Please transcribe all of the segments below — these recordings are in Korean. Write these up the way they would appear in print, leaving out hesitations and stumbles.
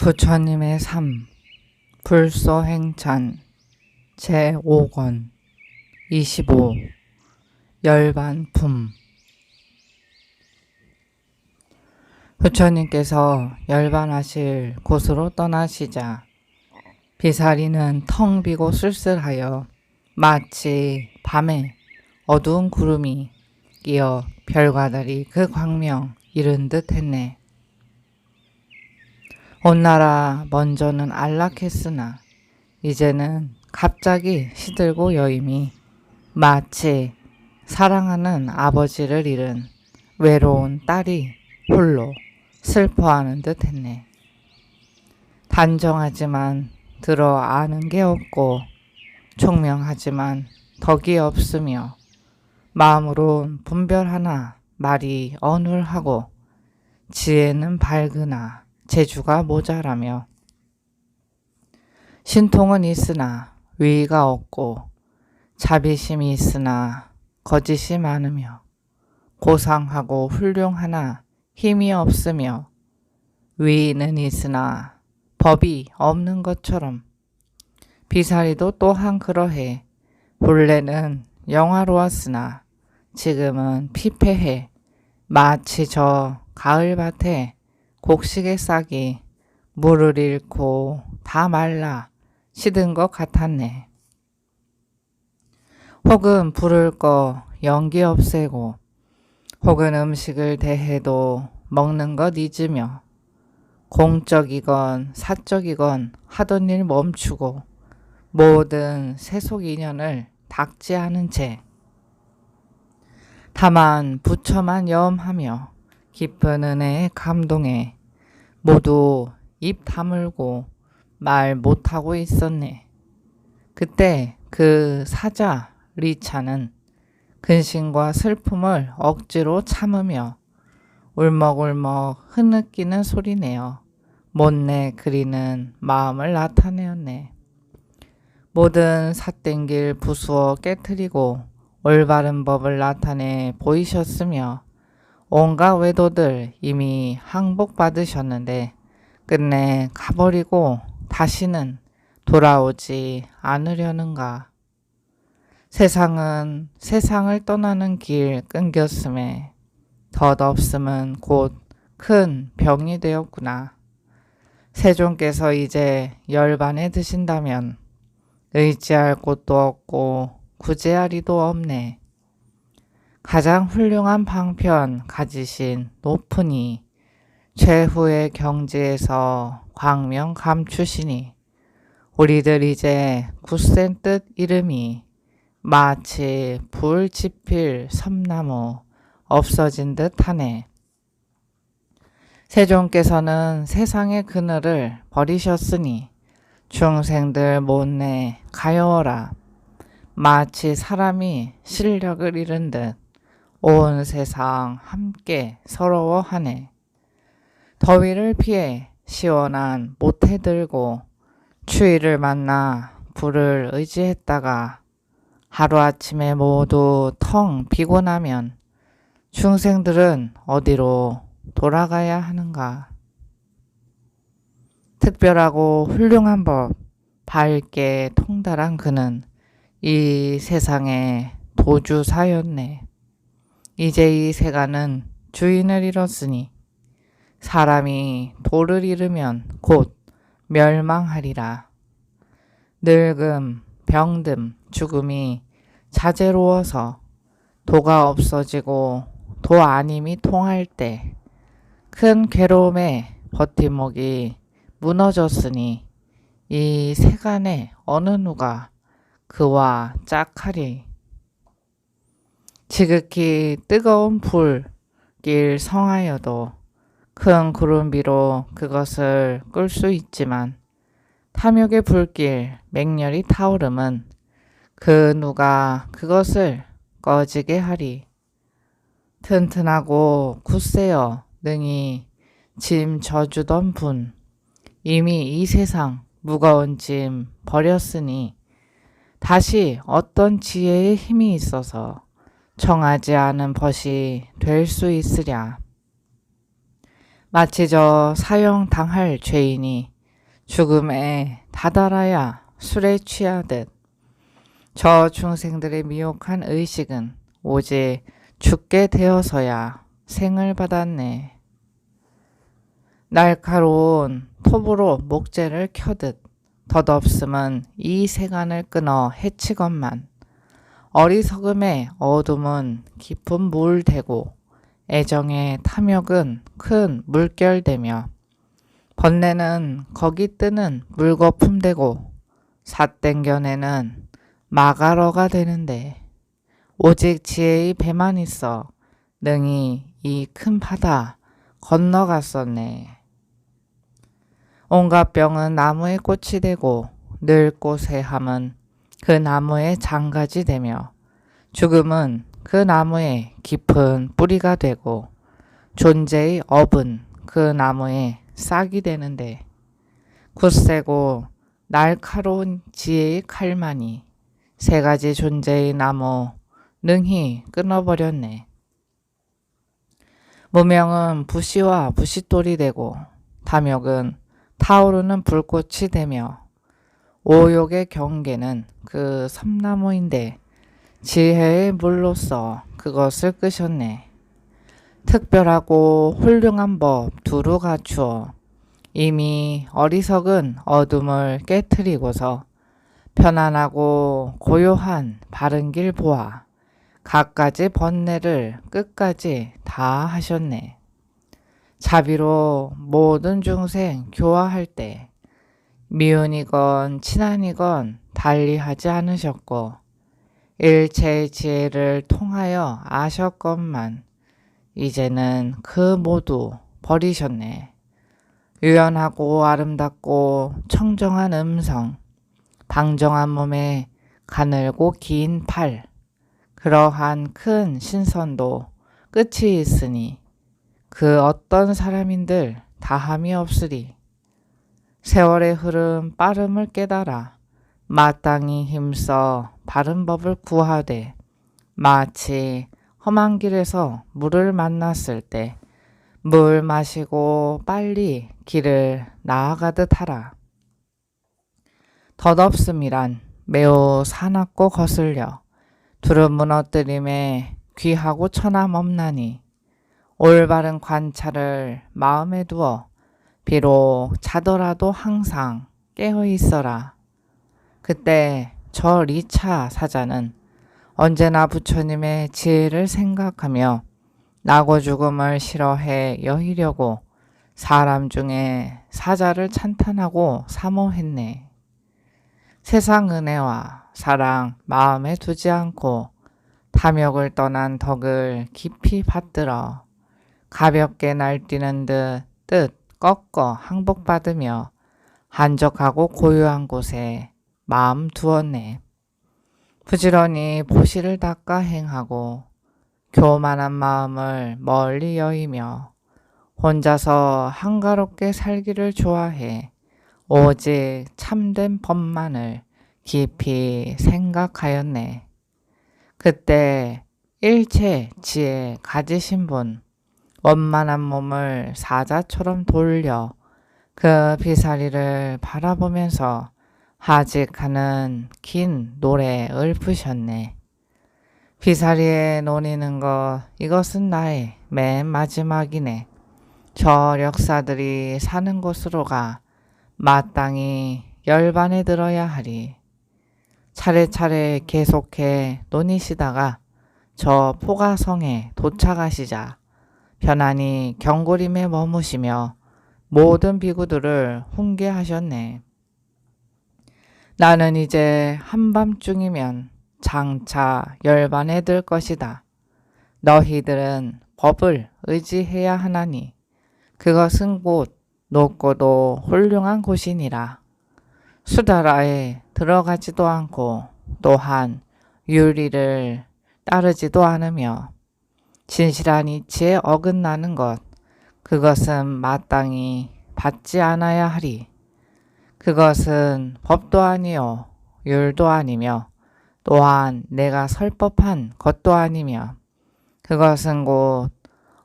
부처님의 삶 불소행찬 제5권 25 열반품. 부처님께서 열반하실 곳으로 떠나시자 비사리는 텅 비고 쓸쓸하여 마치 밤에 어두운 구름이 끼어 별과 달이 그 광명 이른 듯 했네. 온 나라 먼저는 안락했으나 이제는 갑자기 시들고 여임이 마치 사랑하는 아버지를 잃은 외로운 딸이 홀로 슬퍼하는 듯 했네. 단정하지만 들어 아는 게 없고 총명하지만 덕이 없으며 마음으론 분별하나 말이 어눌하고 지혜는 밝으나 재주가 모자라며 신통은 있으나 위의가 없고 자비심이 있으나 거짓이 많으며 고상하고 훌륭하나 힘이 없으며 위의는 있으나 법이 없는 것처럼 비사리도 또한 그러해 본래는 영화로웠으나 지금은 피폐해 마치 저 가을밭에 곡식의 싹이 물을 잃고 다 말라 시든 것 같았네. 혹은 불을 꺼 연기 없애고 혹은 음식을 대해도 먹는 것 잊으며 공적이건 사적이건 하던 일 멈추고 모든 세속 인연을 닦지 않은 채 다만 부처만 염하며 깊은 은혜에 감동해 모두 입 다물고 말 못하고 있었네. 그때 그 사자 리차는 근심과 슬픔을 억지로 참으며 울먹울먹 흐느끼는 소리내어 못내 그리는 마음을 나타내었네. 모든 삿댕길 부수어 깨트리고 올바른 법을 나타내 보이셨으며 온갖 외도들 이미 항복받으셨는데 끝내 가버리고 다시는 돌아오지 않으려는가. 세상은 세상을 떠나는 길 끊겼음에 덧없음은 곧 큰 병이 되었구나. 세존께서 이제 열반에 드신다면 의지할 곳도 없고 구제하리도 없네. 가장 훌륭한 방편 가지신 높으니 최후의 경지에서 광명 감추시니 우리들 이제 굳센 뜻 이름이 마치 불 지필 섬나무 없어진 듯 하네. 세존께서는 세상의 그늘을 버리셨으니 중생들 못내 가여워라. 마치 사람이 실력을 잃은 듯 온 세상 함께 서러워하네. 더위를 피해 시원한 모태 들고 추위를 만나 불을 의지했다가 하루아침에 모두 텅 비고 나면 중생들은 어디로 돌아가야 하는가. 특별하고 훌륭한 법, 밝게 통달한 그는 이 세상의 도주사였네. 이제 이 세간은 주인을 잃었으니 사람이 도를 잃으면 곧 멸망하리라. 늙음, 병듦, 죽음이 자제로워서 도가 없어지고 도 아님이 통할 때 큰 괴로움에 버팀목이 무너졌으니 이 세간에 어느 누가 그와 짝하리. 지극히 뜨거운 불길 성하여도 큰 구름 위로 그것을 끌 수 있지만 탐욕의 불길 맹렬히 타오름은 그 누가 그것을 꺼지게 하리. 튼튼하고 굳세어 능히 짐 져주던 분 이미 이 세상 무거운 짐 버렸으니 다시 어떤 지혜의 힘이 있어서 청하지 않은 벗이 될 수 있으랴. 마치 저 사형 당할 죄인이 죽음에 다다라야 술에 취하듯 저 중생들의 미혹한 의식은 오직 죽게 되어서야 생을 받았네. 날카로운 톱으로 목재를 켜듯 덧없음은 이 세간을 끊어 해치건만 어리석음의 어둠은 깊은 물대고 애정의 탐욕은 큰 물결되며 번뇌는 거기 뜨는 물거품 되고 삿땡겨내는 마가러가 되는데 오직 지혜의 배만 있어 능히 이 큰 바다 건너갔었네. 온갖 병은 나무에 꽃이 되고 늙고 새함은 그 나무에 장가지 되며 죽음은 그 나무에 깊은 뿌리가 되고 존재의 업은 그 나무에 싹이 되는데 굳세고 날카로운 지혜의 칼만이 세 가지 존재의 나무 능히 끊어버렸네. 무명은 부시와 부싯돌이 되고 탐욕은 타오르는 불꽃이 되며 오욕의 경계는 그 섬나무인데 지혜의 물로써 그것을 끄셨네. 특별하고 훌륭한 법 두루 갖추어 이미 어리석은 어둠을 깨트리고서 편안하고 고요한 바른 길 보아 갖가지 번뇌를 끝까지 다 하셨네. 자비로 모든 중생 교화할 때 미운이건 친한이건 달리하지 않으셨고 일체의 지혜를 통하여 아셨건만 이제는 그 모두 버리셨네. 유연하고 아름답고 청정한 음성, 방정한 몸에 가늘고 긴 팔, 그러한 큰 신선도 끝이 있으니 그 어떤 사람인들 다함이 없으리. 세월의 흐름 빠름을 깨달아 마땅히 힘써 바른 법을 구하되 마치 험한 길에서 물을 만났을 때 물 마시고 빨리 길을 나아가듯 하라. 덧없음이란 매우 사납고 거슬려 두루 무너뜨림에 귀하고 천함없나니 올바른 관찰을 마음에 두어 비록 자더라도 항상 깨어 있어라. 그때 저 리차 사자는 언제나 부처님의 지혜를 생각하며 나고 죽음을 싫어해 여히려고 사람 중에 사자를 찬탄하고 사모했네. 세상 은혜와 사랑 마음에 두지 않고 탐욕을 떠난 덕을 깊이 받들어 가볍게 날뛰는 뜻 꺾어 항복받으며 한적하고 고요한 곳에 마음 두었네. 부지런히 보시를 닦아 행하고 교만한 마음을 멀리 여의며 혼자서 한가롭게 살기를 좋아해 오직 참된 법만을 깊이 생각하였네. 그때 일체 지혜 가지신 분 원만한 몸을 사자처럼 돌려 그 비사리를 바라보면서 하직하는 긴 노래 읊으셨네. 비사리에 노니는 것 이것은 나의 맨 마지막이네. 저 력사들이 사는 곳으로 가 마땅히 열반에 들어야 하리. 차례차례 계속해 논의시다가 저 포가성에 도착하시자 편안히 경고림에 머무시며 모든 비구들을 훈계하셨네. 나는 이제 한밤중이면 장차 열반에 들 것이다. 너희들은 법을 의지해야 하나니 그것은 곧 높고도 훌륭한 곳이니라. 수다라에 들어가지도 않고 또한 윤리를 따르지도 않으며 진실한 이치에 어긋나는 것 그것은 마땅히 받지 않아야 하리. 그것은 법도 아니요 율도 아니며 또한 내가 설법한 것도 아니며 그것은 곧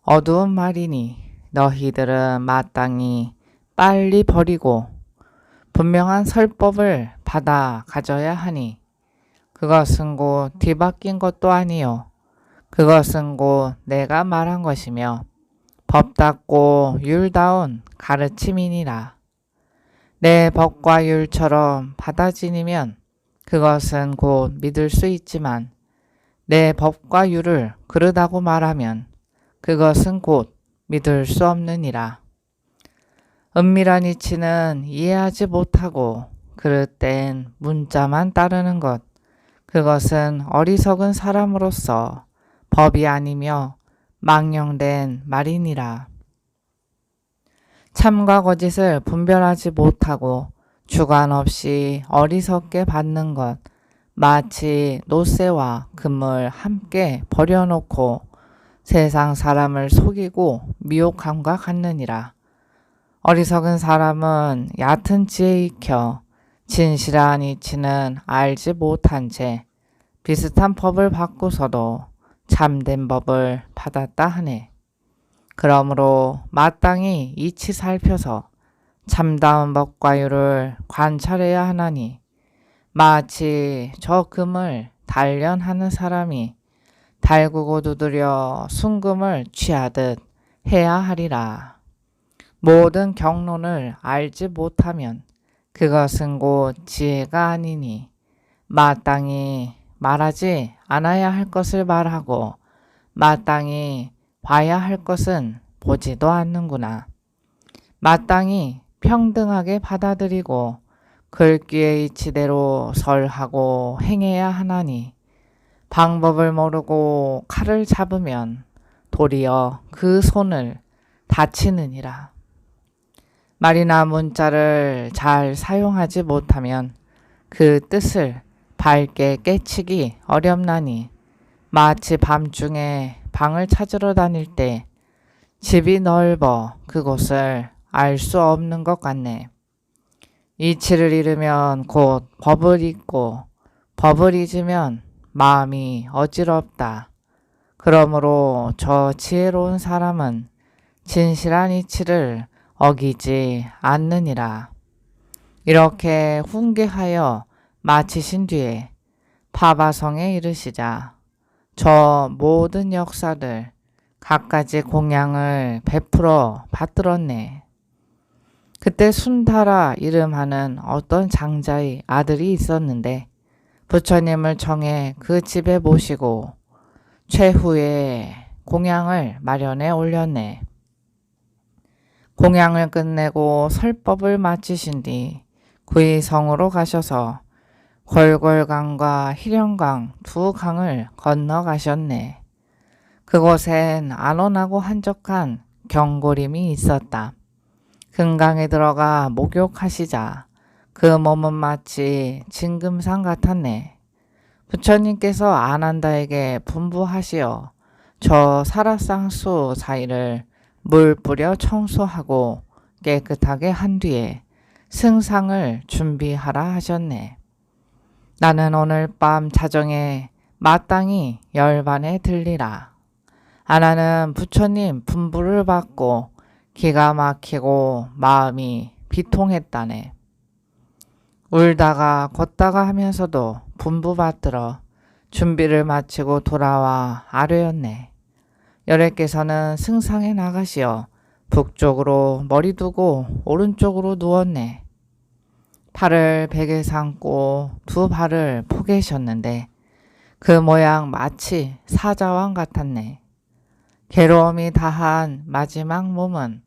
어두운 말이니 너희들은 마땅히 빨리 버리고 분명한 설법을 받아 가져야 하니 그것은 곧 뒤바뀐 것도 아니요 그것은 곧 내가 말한 것이며 법답고 율다운 가르침이니라. 내 법과 율처럼 받아지니면 그것은 곧 믿을 수 있지만 내 법과 율을 그르다고 말하면 그것은 곧 믿을 수 없느니라. 은밀한 이치는 이해하지 못하고 그릇된 문자만 따르는 것 그것은 어리석은 사람으로서 법이 아니며 망령된 말이니라. 참과 거짓을 분별하지 못하고 주관 없이 어리석게 받는 것 마치 노새와 금을 함께 버려놓고 세상 사람을 속이고 미혹함과 같느니라. 어리석은 사람은 얕은 지에 익혀 진실한 이치는 알지 못한 채 비슷한 법을 받고서도 참된 법을 받았다 하네. 그러므로 마땅히 이치 살펴서 참다운 법과 율을 관찰해야 하나니 마치 저 금을 단련하는 사람이 달구고 두드려 순금을 취하듯 해야 하리라. 모든 경론을 알지 못하면 그것은 곧 지혜가 아니니 마땅히 말하지 않아야 할 것을 말하고 마땅히 봐야 할 것은 보지도 않는구나. 마땅히 평등하게 받아들이고 글귀의 이치대로 설하고 행해야 하나니 방법을 모르고 칼을 잡으면 도리어 그 손을 다치느니라. 말이나 문자를 잘 사용하지 못하면 그 뜻을 밝게 깨치기 어렵나니 마치 밤중에 방을 찾으러 다닐 때 집이 넓어 그곳을 알 수 없는 것 같네. 이치를 잃으면 곧 법을 잊고 법을 잊으면 마음이 어지럽다. 그러므로 저 지혜로운 사람은 진실한 이치를 어기지 않느니라. 이렇게 훈계하여 마치신 뒤에 파바성에 이르시자 저 모든 역사들 갖가지 공양을 베풀어 받들었네. 그때 순타라 이름하는 어떤 장자의 아들이 있었는데 부처님을 청해 그 집에 모시고 최후에 공양을 마련해 올렸네. 공양을 끝내고 설법을 마치신 뒤 그의 성으로 가셔서 골골강과 희령강 두 강을 건너가셨네. 그곳엔 안온하고 한적한 경고림이 있었다. 금강에 들어가 목욕하시자 그 몸은 마치 진금상 같았네. 부처님께서 아난다에게 분부하시어 저 사라쌍수 사이를 물 뿌려 청소하고 깨끗하게 한 뒤에 승상을 준비하라 하셨네. 나는 오늘 밤 자정에 마땅히 열반에 들리라. 아나는 부처님 분부를 받고 기가 막히고 마음이 비통했다네. 울다가 걷다가 하면서도 분부받들어 준비를 마치고 돌아와 아뢰었네. 열애께서는 승상에 나가시어 북쪽으로 머리 두고 오른쪽으로 누웠네. 팔을 베개 삼고 두 발을 포개셨는데 그 모양 마치 사자왕 같았네. 괴로움이 다한 마지막 몸은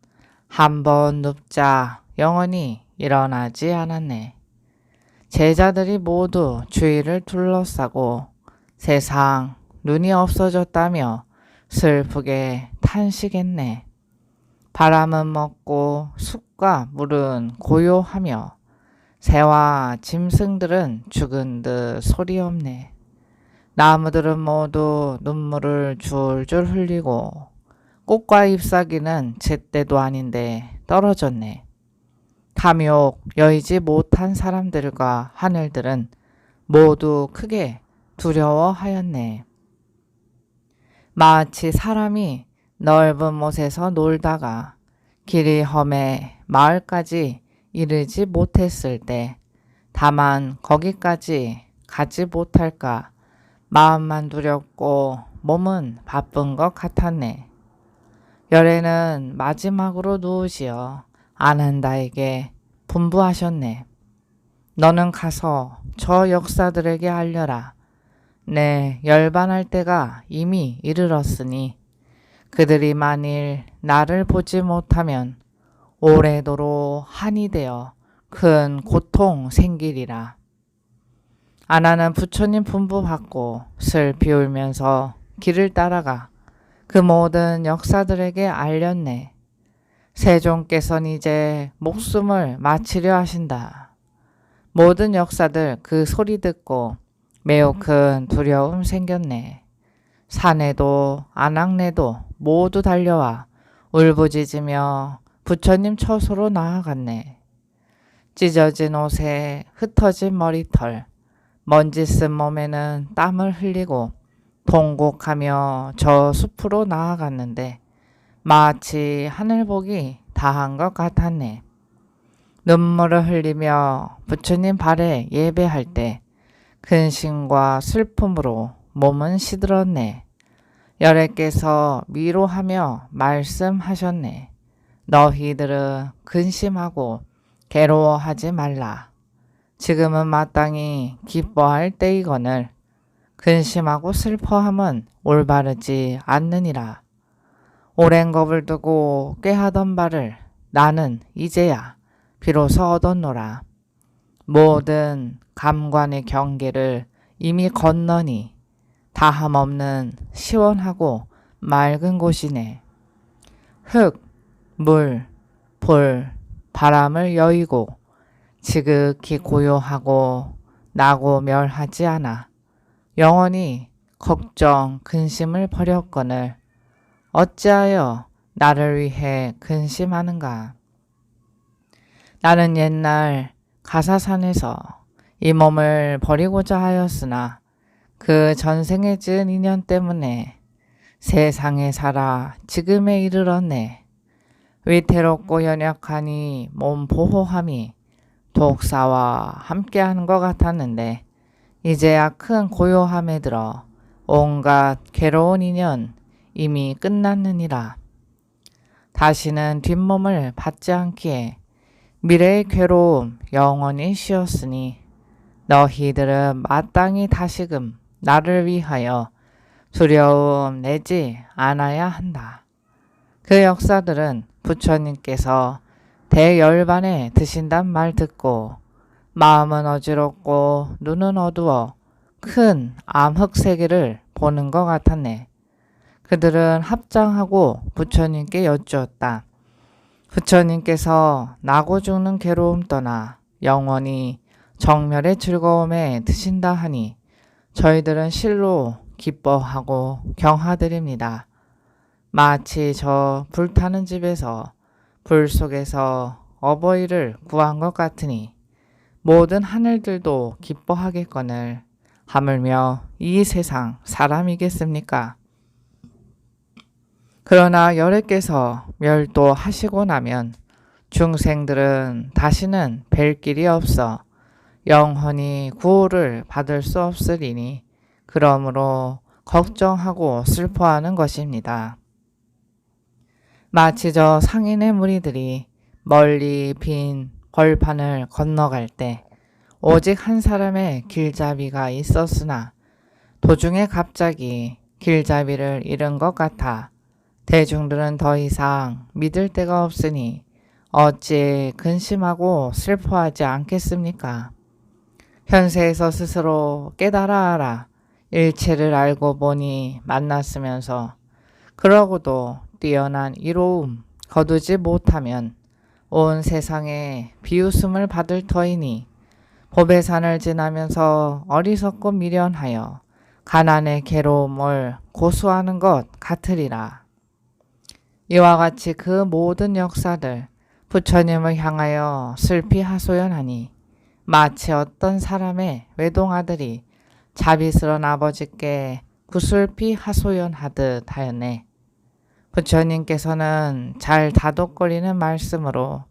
한 번 눕자 영원히 일어나지 않았네. 제자들이 모두 주위를 둘러싸고 세상 눈이 없어졌다며 슬프게 탄식했네. 바람은 먹고 숲과 물은 고요하며 새와 짐승들은 죽은 듯 소리 없네. 나무들은 모두 눈물을 줄줄 흘리고 꽃과 잎사귀는 제때도 아닌데 떨어졌네. 탐욕 여의지 못한 사람들과 하늘들은 모두 크게 두려워하였네. 마치 사람이 넓은 못에서 놀다가 길이 험해 마을까지 이르지 못했을 때 다만 거기까지 가지 못할까 마음만 두렵고 몸은 바쁜 것 같았네. 열애는 마지막으로 누우시어 아난다에게 분부하셨네. 너는 가서 저 역사들에게 알려라. 내 열반할 때가 이미 이르렀으니 그들이 만일 나를 보지 못하면 오래도록 한이 되어 큰 고통 생기리라. 아나는 부처님 분부받고 슬피 울면서 길을 따라가 그 모든 역사들에게 알렸네. 세종께서는 이제 목숨을 마치려 하신다. 모든 역사들 그 소리 듣고 매우 큰 두려움 생겼네. 사내도 안악내도 모두 달려와 울부짖으며 부처님 처소로 나아갔네. 찢어진 옷에 흩어진 머리털, 먼지 쓴 몸에는 땀을 흘리고 통곡하며 저 숲으로 나아갔는데 마치 하늘복이 다한 것 같았네. 눈물을 흘리며 부처님 발에 예배할 때 근심과 슬픔으로 몸은 시들었네. 열애께서 위로하며 말씀하셨네. 너희들은 근심하고 괴로워하지 말라. 지금은 마땅히 기뻐할 때이거늘 근심하고 슬퍼함은 올바르지 않느니라. 오랜 겁을 두고 꾀하던 바를 나는 이제야 비로소 얻었노라. 모든 감관의 경계를 이미 건너니 다함없는 시원하고 맑은 곳이네. 흙, 물, 불, 바람을 여의고 지극히 고요하고 나고 멸하지 않아 영원히 걱정 근심을 버렸거늘 어찌하여 나를 위해 근심하는가. 나는 옛날 가사산에서 이 몸을 버리고자 하였으나 그 전생에 지은 인연 때문에 세상에 살아 지금에 이르렀네. 위태롭고 연약하니 몸 보호함이 독사와 함께하는 것 같았는데 이제야 큰 고요함에 들어 온갖 괴로운 인연 이미 끝났느니라. 다시는 뒷몸을 받지 않기에 미래의 괴로움 영원히 쉬었으니 너희들은 마땅히 다시금 나를 위하여 두려움 내지 않아야 한다. 그 역사들은 부처님께서 대열반에 드신단 말 듣고 마음은 어지럽고 눈은 어두워 큰 암흑세계를 보는 것 같았네. 그들은 합장하고 부처님께 여쭈었다. 부처님께서 나고 죽는 괴로움 떠나 영원히 정멸의 즐거움에 드신다 하니 저희들은 실로 기뻐하고 경하드립니다. 마치 저 불타는 집에서 불 속에서 어버이를 구한 것 같으니 모든 하늘들도 기뻐하겠거늘 하물며 이 세상 사람이겠습니까? 그러나 열애께서 멸도하시고 나면 중생들은 다시는 뵐 길이 없어 영원히 구호를 받을 수 없으리니 그러므로 걱정하고 슬퍼하는 것입니다. 마치 저 상인의 무리들이 멀리 빈 벌판을 건너갈 때 오직 한 사람의 길잡이가 있었으나 도중에 갑자기 길잡이를 잃은 것 같아 대중들은 더 이상 믿을 데가 없으니 어찌 근심하고 슬퍼하지 않겠습니까? 현세에서 스스로 깨달아 알아 일체를 알고 보니 만났으면서 그러고도 뛰어난 이로움 거두지 못하면 온 세상에 비웃음을 받을 터이니 법의 산을 지나면서 어리석고 미련하여 가난의 괴로움을 고수하는 것 같으리라. 이와 같이 그 모든 역사들 부처님을 향하여 슬피 하소연하니 마치 어떤 사람의 외동아들이 자비스런 아버지께 구슬피 하소연하듯 하였네. 부처님께서는 잘 다독거리는 말씀으로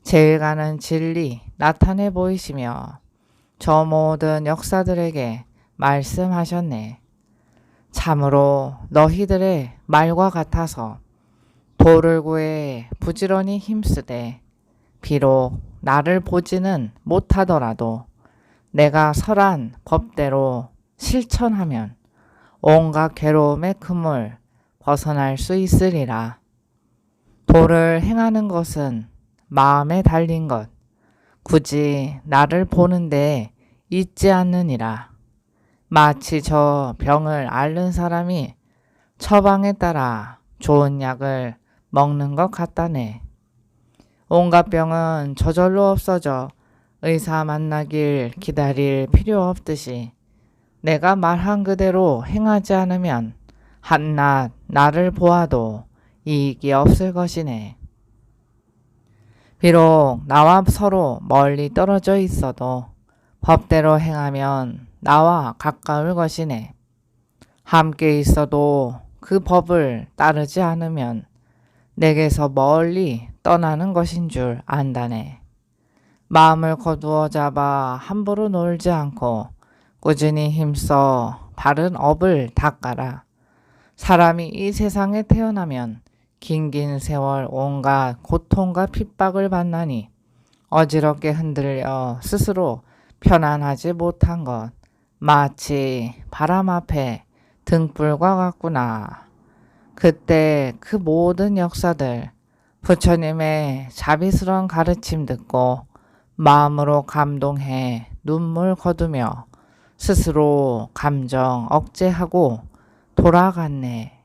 제일 가는 진리 나타내 보이시며 저 모든 역사들에게 말씀하셨네. 참으로 너희들의 말과 같아서 도를 구해 부지런히 힘쓰되 비록 나를 보지는 못하더라도 내가 설한 법대로 실천하면 온갖 괴로움의 금을 벗어날 수 있으리라. 도를 행하는 것은 마음에 달린 것, 굳이 나를 보는데 있지 않느니라. 마치 저 병을 앓는 사람이 처방에 따라 좋은 약을 먹는 것 같다네. 온갖 병은 저절로 없어져 의사 만나길 기다릴 필요 없듯이 내가 말한 그대로 행하지 않으면 한낱 나를 보아도 이익이 없을 것이네. 비록 나와 서로 멀리 떨어져 있어도 법대로 행하면 나와 가까울 것이네. 함께 있어도 그 법을 따르지 않으면 내게서 멀리 떠나는 것인 줄 안다네. 마음을 거두어 잡아 함부로 놀지 않고 꾸준히 힘써 바른 업을 닦아라. 사람이 이 세상에 태어나면 긴긴 세월 온갖 고통과 핍박을 받나니 어지럽게 흔들려 스스로 편안하지 못한 것 마치 바람 앞에 등불과 같구나. 그때 그 모든 역사들 부처님의 자비스러운 가르침 듣고 마음으로 감동해 눈물 거두며 스스로 감정 억제하고 돌아갔네.